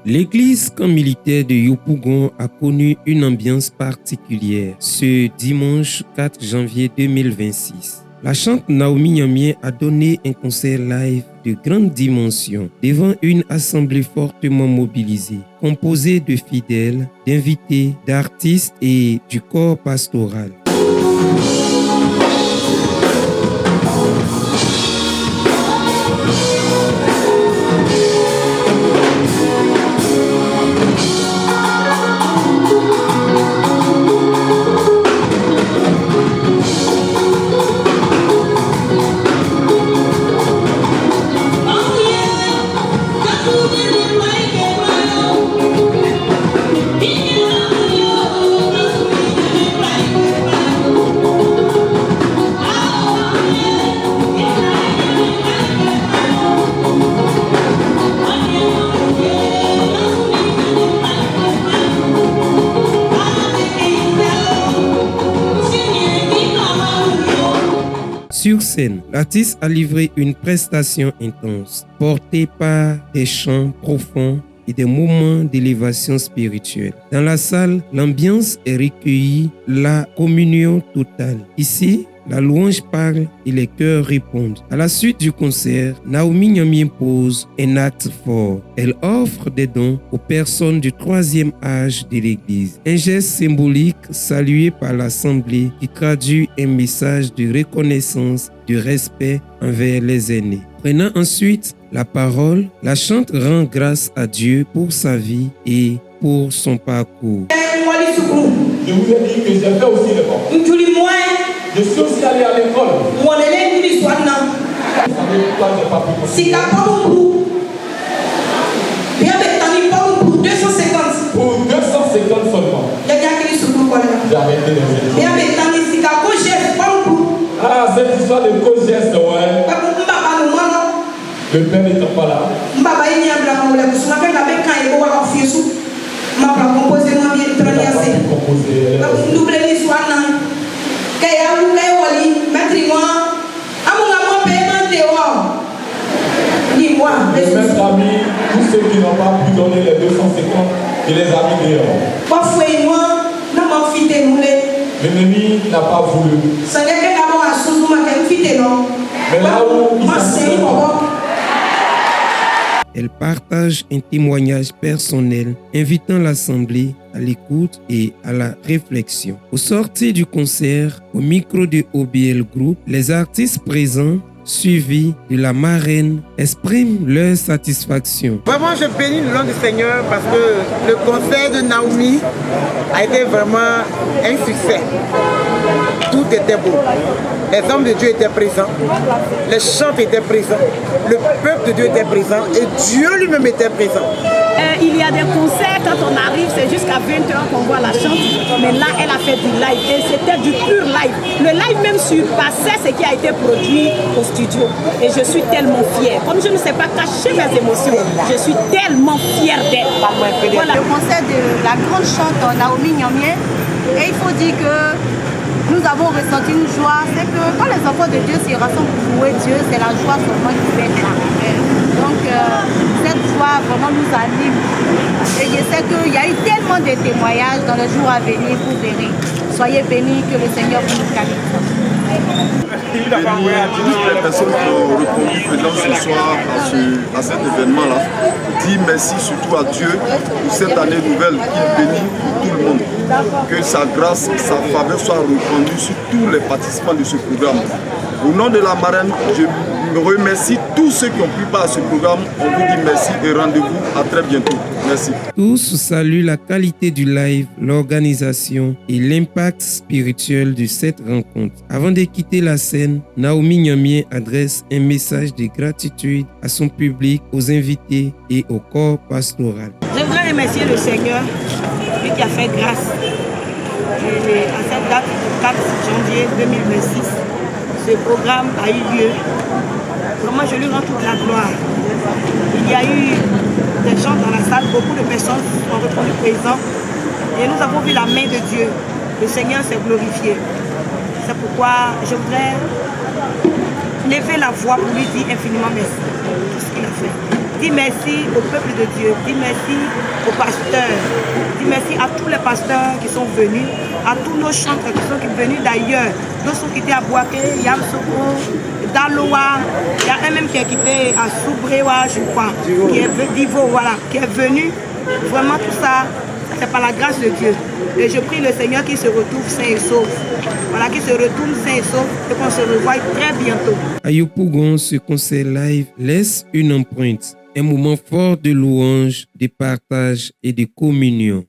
L'église camp militaire de Yopougon a connu une ambiance particulière ce dimanche 4 janvier 2026. La chante Naomi Niamien a donné un concert live de grande dimension devant une assemblée fortement mobilisée, composée de fidèles, d'invités, d'artistes et du corps pastoral. Sur scène, l'artiste a livré une prestation intense, portée par des chants profonds et des moments d'élévation spirituelle. Dans la salle, l'ambiance est recueillie, la communion totale. Ici, la louange parle et les cœurs répondent. À la suite du concert, Naomi Niamien pose un acte fort. Elle offre des dons aux personnes du 3e âge de l'Église. Un geste symbolique salué par l'Assemblée qui traduit un message de reconnaissance, de respect envers les aînés. Prenant ensuite la parole, la chante rend grâce à Dieu pour sa vie et pour son parcours. Je vous ai dit que j'ai fait aussi le bon. Je suis aussi allé à l'école. Si t'as pas mon bout, bien avec pas mon bout, 250. Pour 250 seulement. Il y a quelqu'un qui se trouve quoi là. J'ai arrêté de faire. Bien avec Tani, si t'as co-geste, pas mon bout. Ah, cette histoire de co-geste, ouais. Pas mon papa, non, non. Le père n'étant pas là. Papa, il y a un blanc, on a fait la même quand il va avoir fait sous. Ma papa composé, moi bien, très bien. Double l'histoire, non. Kaya ou kaya wali, matrimoine, amour paiement théo. Dis-moi, mes amis, tous ceux qui n'ont pas pu donner les 250, je les ai mis dehors. Parfois, moi, n'a pas fité moulé. L'ennemi n'a pas voulu. Ça n'est que d'abord à sous ma fité non. Mais là où il s'est Elle partage un témoignage personnel, invitant l'Assemblée à l'écoute et à la réflexion. Au sortir du concert, au micro de OBL Group, les artistes présents, suivis de la marraine, expriment leur satisfaction. Vraiment, je bénis le nom du Seigneur parce que le concert de Naomi a été vraiment un succès. Tout était beau. Les hommes de Dieu étaient présents, les chants étaient présents, le peuple de Dieu était présent et Dieu lui-même était présent. Il y a des concerts, quand on arrive, c'est jusqu'à 20h qu'on voit la chante, mais là, elle a fait du live et c'était du pur live. Le live même surpassait ce qui a été produit au studio et je suis tellement fière. Comme je ne sais pas cacher mes émotions, je suis tellement fière d'elle. Voilà. Le concert de la grande chante Naomi Niamien, et il faut dire que nous avons ressenti une joie, c'est que quand les enfants de Dieu s'y rassemblent pour louer Dieu, c'est la joie seulement qui fait là. Donc cette joie vraiment nous anime. Et je sais qu'il y a eu tellement de témoignages dans les jours à venir, vous verrez. Soyez bénis, que le Seigneur vous qualifie. Toutes les personnes qui ont répondu présent ce soir à cet événement-là, dit merci surtout à Dieu pour cette année nouvelle qu'il bénit pour tout le monde. Que sa grâce, sa faveur soit répandue sur tous les participants de ce programme. Au nom de la marraine, je remercie tous ceux qui ont pris part à ce programme. On vous dit merci et rendez-vous à très bientôt. Merci. Tous saluent la qualité du live, l'organisation et l'impact spirituel de cette rencontre. Avant de quitter la scène, Naomi Niamien adresse un message de gratitude à son public, aux invités et au corps pastoral. Je voudrais remercier le Seigneur qui a fait grâce. Et à cette date du 4 janvier 2026, ce programme a eu lieu. Vraiment, je lui rends toute la gloire. Il y a eu des gens dans la salle, beaucoup de personnes sont répondu présents. Et nous avons vu la main de Dieu. Le Seigneur s'est glorifié. C'est pourquoi je voudrais lever la voix pour lui dire infiniment merci pour tout ce qu'il a fait. Dis merci au peuple de Dieu, dis merci aux pasteurs, dis merci à tous les pasteurs qui sont venus, à tous nos chantres qui sont venus d'ailleurs, d'autres qui étaient à Boaké, Yamsoko, Daloa, il y a un même qui est quitté à Soubrewa, je crois, qui est Divo, voilà, qui est venu. Vraiment tout ça, c'est par la grâce de Dieu. Et je prie le Seigneur qu'il se retrouve sain et sauf. Voilà, qu'il se retourne sain et sauf et qu'on se revoie très bientôt. À Yopougon, ce concert live laisse une empreinte, un moment fort de louange, de partage et de communion.